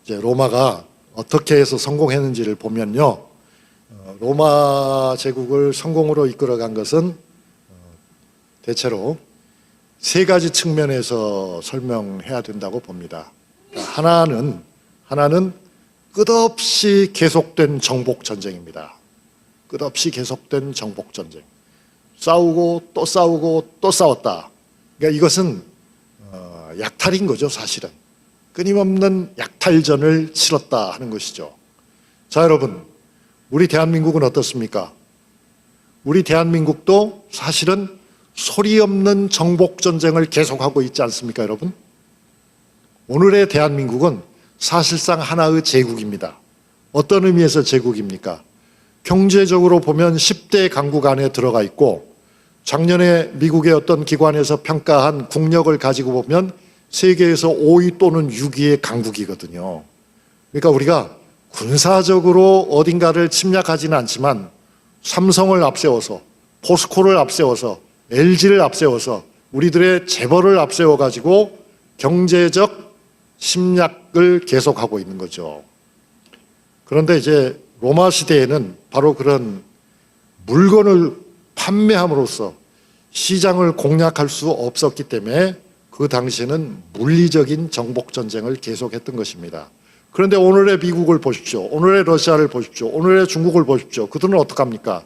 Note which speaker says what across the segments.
Speaker 1: 이제 로마가 어떻게 해서 성공했는지를 보면요. 로마 제국을 성공으로 이끌어간 것은 대체로 세 가지 측면에서 설명해야 된다고 봅니다. 하나는 끝없이 계속된 정복 전쟁입니다. 끝없이 계속된 정복 전쟁. 싸우고 또 싸우고 또 싸웠다. 그러니까 이것은 약탈인 거죠, 사실은. 끊임없는 약탈전을 치렀다 하는 것이죠. 자, 여러분, 우리 대한민국은 어떻습니까? 우리 대한민국도 사실은 소리 없는 정복 전쟁을 계속하고 있지 않습니까, 여러분? 오늘의 대한민국은 사실상 하나의 제국입니다. 어떤 의미에서 제국입니까? 경제적으로 보면 10대 강국 안에 들어가 있고, 작년에 미국의 어떤 기관에서 평가한 국력을 가지고 보면 세계에서 5위 또는 6위의 강국이거든요. 그러니까 우리가 군사적으로 어딘가를 침략하지는 않지만 삼성을 앞세워서, 포스코를 앞세워서, LG를 앞세워서 우리들의 재벌을 앞세워 가지고 경제적 침략을 계속하고 있는 거죠. 그런데 이제 로마 시대에는 바로 그런 물건을 판매함으로써 시장을 공략할 수 없었기 때문에 그 당시에는 물리적인 정복 전쟁을 계속했던 것입니다. 그런데 오늘의 미국을 보십시오. 오늘의 러시아를 보십시오. 오늘의 중국을 보십시오. 그들은 어떡합니까?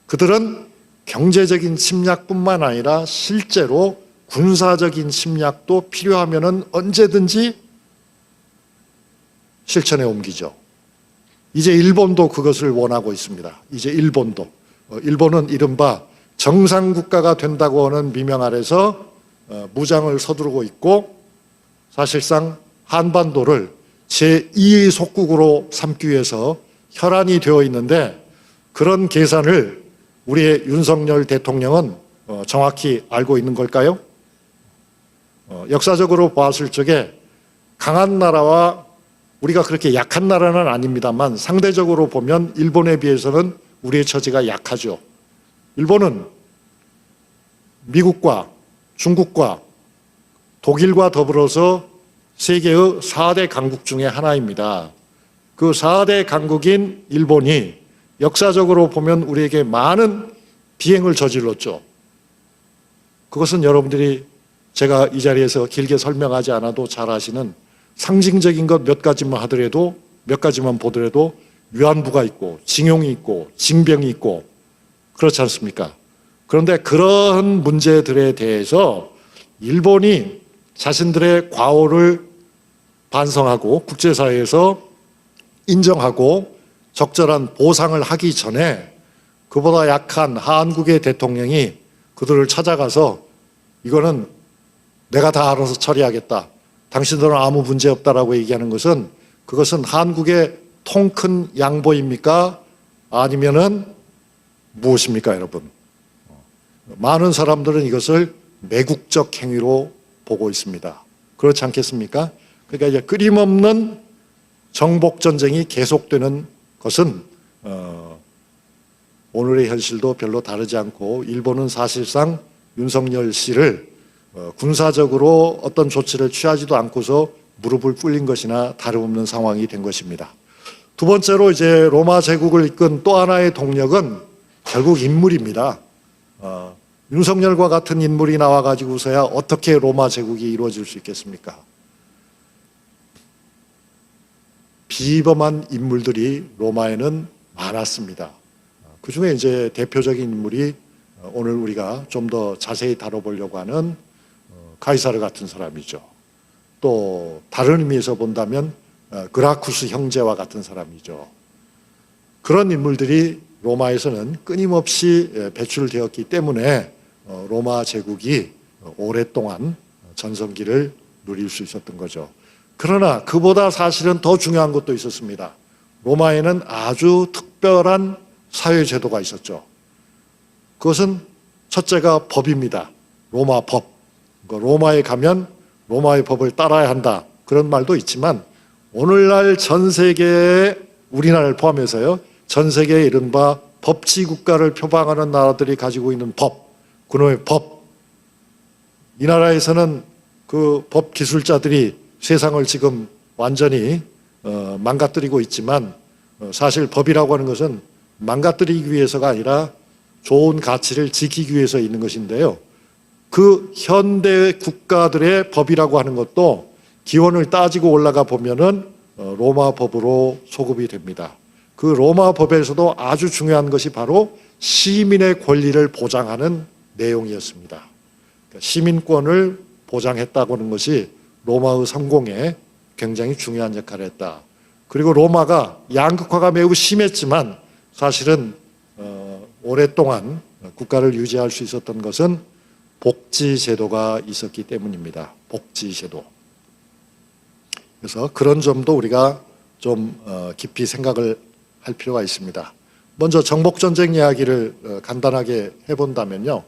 Speaker 1: 그들은 경제적인 침략뿐만 아니라 실제로 군사적인 침략도 필요하면은 언제든지 실천에 옮기죠. 이제 일본도 그것을 원하고 있습니다. 이제 일본도. 일본은 이른바 정상국가가 된다고 하는 미명 아래서 무장을 서두르고 있고, 사실상 한반도를 제2의 속국으로 삼기 위해서 혈안이 되어 있는데, 그런 계산을 우리의 윤석열 대통령은 정확히 알고 있는 걸까요? 역사적으로 봤을 적에 강한 나라와 우리가 그렇게 약한 나라는 아닙니다만 상대적으로 보면 일본에 비해서는 우리의 처지가 약하죠. 일본은 미국과 중국과 독일과 더불어서 세계의 4대 강국 중에 하나입니다. 그 4대 강국인 일본이 역사적으로 보면 우리에게 많은 비행을 저질렀죠. 그것은 여러분들이 제가 이 자리에서 길게 설명하지 않아도 잘 아시는 상징적인 것 몇 가지만 하더라도, 몇 가지만 보더라도 위안부가 있고 징용이 있고 징병이 있고 그렇지 않습니까? 그런데 그런 문제들에 대해서 일본이 자신들의 과오를 반성하고 국제사회에서 인정하고 적절한 보상을 하기 전에 그보다 약한 한국의 대통령이 그들을 찾아가서 이거는 내가 다 알아서 처리하겠다, 당신들은 아무 문제 없다라고 얘기하는 것은, 그것은 한국의 통 큰 양보입니까? 아니면은 무엇입니까, 여러분? 많은 사람들은 이것을 매국적 행위로 보고 있습니다. 그렇지 않겠습니까? 그러니까 이제 끊임없는 정복 전쟁이 계속되는 것은 오늘의 현실도 별로 다르지 않고, 일본은 사실상 윤석열 씨를 군사적으로 어떤 조치를 취하지도 않고서 무릎을 꿇린 것이나 다름없는 상황이 된 것입니다. 두 번째로 이제 로마 제국을 이끈 또 하나의 동력은 결국 인물입니다. 윤석열과 같은 인물이 나와가지고서야 어떻게 로마 제국이 이루어질 수 있겠습니까? 비범한 인물들이 로마에는 많았습니다. 그 중에 이제 대표적인 인물이 오늘 우리가 좀 더 자세히 다뤄보려고 하는 가이사르 같은 사람이죠. 또 다른 의미에서 본다면 그라쿠스 형제와 같은 사람이죠. 그런 인물들이 로마에서는 끊임없이 배출되었기 때문에 로마 제국이 오랫동안 전성기를 누릴 수 있었던 거죠. 그러나 그보다 사실은 더 중요한 것도 있었습니다. 로마에는 아주 특별한 사회제도가 있었죠. 그것은 첫째가 법입니다. 로마 법. 로마에 가면 로마의 법을 따라야 한다, 그런 말도 있지만 오늘날 전 세계에, 우리나라를 포함해서요, 전 세계에 이른바 법치국가를 표방하는 나라들이 가지고 있는 법, 그놈의 법. 이 나라에서는 그 법 기술자들이 세상을 지금 완전히 망가뜨리고 있지만 사실 법이라고 하는 것은 망가뜨리기 위해서가 아니라 좋은 가치를 지키기 위해서 있는 것인데요. 그 현대 국가들의 법이라고 하는 것도 기원을 따지고 올라가 보면은 로마 법으로 소급이 됩니다. 그 로마 법에서도 아주 중요한 것이 바로 시민의 권리를 보장하는 내용이었습니다. 그러니까 시민권을 보장했다고 하는 것이 로마의 성공에 굉장히 중요한 역할을 했다. 그리고 로마가 양극화가 매우 심했지만 사실은 오랫동안 국가를 유지할 수 있었던 것은 복지제도가 있었기 때문입니다. 복지제도. 그래서 그런 점도 우리가 좀 깊이 생각을 할 필요가 있습니다. 먼저 정복전쟁 이야기를 간단하게 해본다면요.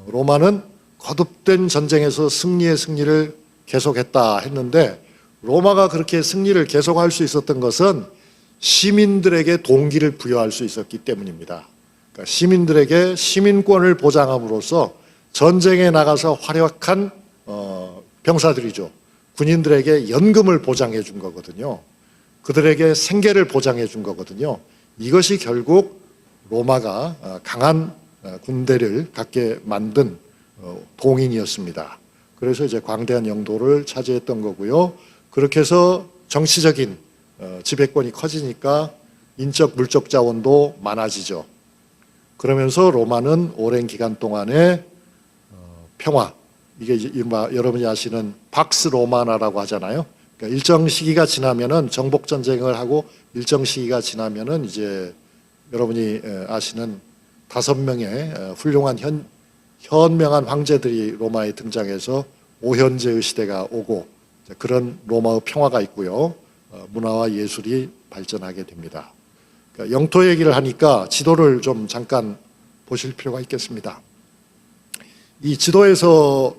Speaker 1: 로마는 거듭된 전쟁에서 승리의 승리를 계속했다 했는데 로마가 그렇게 승리를 계속할 수 있었던 것은 시민들에게 동기를 부여할 수 있었기 때문입니다. 그러니까 시민들에게 시민권을 보장함으로써 전쟁에 나가서 활약한 병사들이죠. 군인들에게 연금을 보장해 준 거거든요. 그들에게 생계를 보장해 준 거거든요. 이것이 결국 로마가 강한 군대를 갖게 만든 동인이었습니다. 그래서 이제 광대한 영토를 차지했던 거고요. 그렇게 해서 정치적인 지배권이 커지니까 인적 물적 자원도 많아지죠. 그러면서 로마는 오랜 기간 동안에 평화, 이게 여러분이 아시는 팍스 로마나라고 하잖아요. 그러니까 일정 시기가 지나면은 정복 전쟁을 하고 일정 시기가 지나면은 이제 여러분이 아시는 5명의 훌륭한 현명한 황제들이 로마에 등장해서 오현제의 시대가 오고 그런 로마의 평화가 있고요. 문화와 예술이 발전하게 됩니다. 그러니까 영토 얘기를 하니까 지도를 좀 잠깐 보실 필요가 있겠습니다. 이 지도에서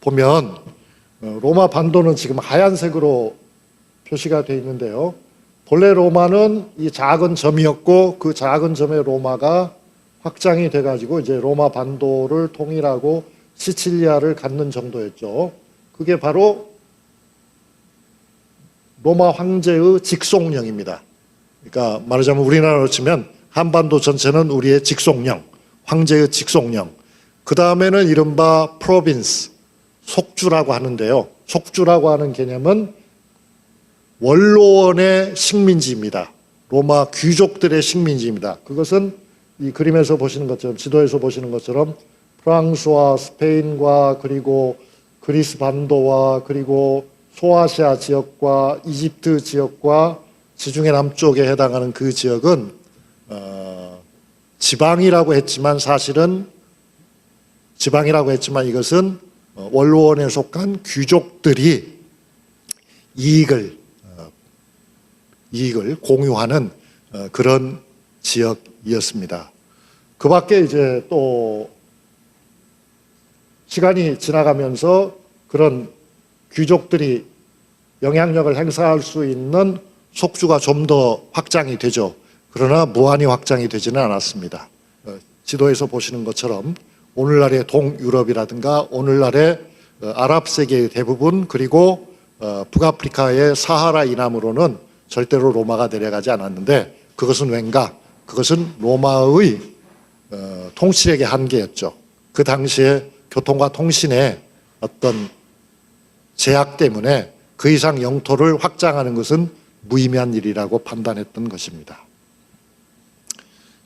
Speaker 1: 보면 로마 반도는 지금 하얀색으로 표시가 되어 있는데요. 본래 로마는 이 작은 점이었고 그 작은 점의 로마가 확장이 돼가지고 이제 로마 반도를 통일하고 시칠리아를 갖는 정도였죠. 그게 바로 로마 황제의 직속령입니다. 그러니까 말하자면 우리나라로 치면 한반도 전체는 우리의 직속령, 황제의 직속령. 그 다음에는 이른바 프로빈스, 속주라고 하는데요. 속주라고 하는 개념은 원로원의 식민지입니다. 로마 귀족들의 식민지입니다. 그것은 이 그림에서 보시는 것처럼, 지도에서 보시는 것처럼 프랑스와 스페인과 그리고 그리스 반도와 그리고 소아시아 지역과 이집트 지역과 지중해 남쪽에 해당하는 그 지역은 지방이라고 했지만 사실은 지방이라고 했지만 이것은 원로원에 속한 귀족들이 이익을 공유하는 그런 지역이었습니다. 그 밖에 이제 또 시간이 지나가면서 그런 귀족들이 영향력을 행사할 수 있는 속주가 좀 더 확장이 되죠. 그러나 무한히 확장이 되지는 않았습니다. 지도에서 보시는 것처럼 오늘날의 동유럽이라든가 오늘날의 아랍 세계의 대부분 그리고 북아프리카의 사하라 이남으로는 절대로 로마가 내려가지 않았는데 그것은 왠가? 그것은 로마의 통치력의 한계였죠. 그 당시에 교통과 통신의 어떤 제약 때문에 그 이상 영토를 확장하는 것은 무의미한 일이라고 판단했던 것입니다.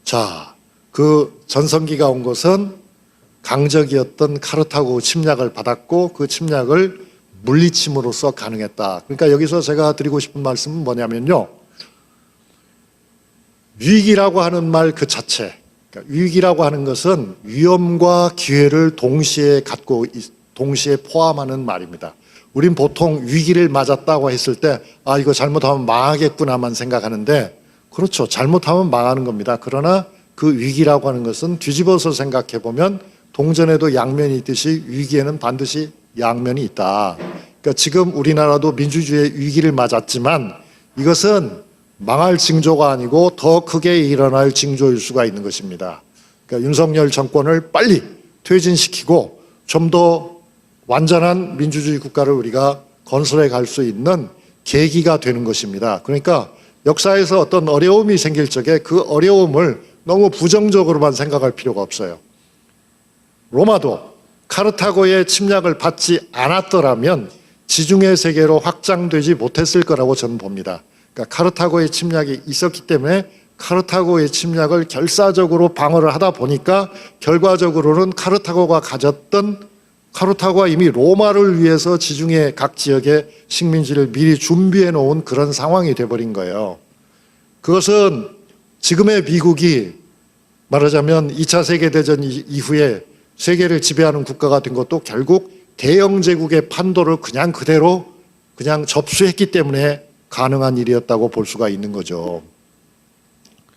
Speaker 1: 자, 그 전성기가 온 것은 강적이었던 카르타고 침략을 받았고 그 침략을 물리침으로써 가능했다. 그러니까 여기서 제가 드리고 싶은 말씀은 뭐냐면요. 위기라고 하는 말 그 자체, 그러니까 위기라고 하는 것은 위험과 기회를 동시에 갖고 동시에 포함하는 말입니다. 우린 보통 위기를 맞았다고 했을 때 아 이거 잘못하면 망하겠구나만 생각하는데 그렇죠. 잘못하면 망하는 겁니다. 그러나 그 위기라고 하는 것은 뒤집어서 생각해 보면 동전에도 양면이 있듯이 위기에는 반드시 양면이 있다. 그러니까 지금 우리나라도 민주주의의 위기를 맞았지만 이것은 망할 징조가 아니고 더 크게 일어날 징조일 수가 있는 것입니다. 그러니까 윤석열 정권을 빨리 퇴진시키고 좀 더 완전한 민주주의 국가를 우리가 건설해 갈 수 있는 계기가 되는 것입니다. 그러니까 역사에서 어떤 어려움이 생길 적에 그 어려움을 너무 부정적으로만 생각할 필요가 없어요. 로마도 카르타고의 침략을 받지 않았더라면 지중해 세계로 확장되지 못했을 거라고 저는 봅니다. 그러니까 카르타고의 침략이 있었기 때문에 카르타고의 침략을 결사적으로 방어를 하다 보니까 결과적으로는 카르타고가 이미 로마를 위해서 지중해 각 지역의 식민지를 미리 준비해 놓은 그런 상황이 돼버린 거예요. 그것은 지금의 미국이 말하자면 2차 세계대전 이후에 세계를 지배하는 국가가 된 것도 결국 대영 제국의 판도를 그냥 그대로 그냥 접수했기 때문에 가능한 일이었다고 볼 수가 있는 거죠.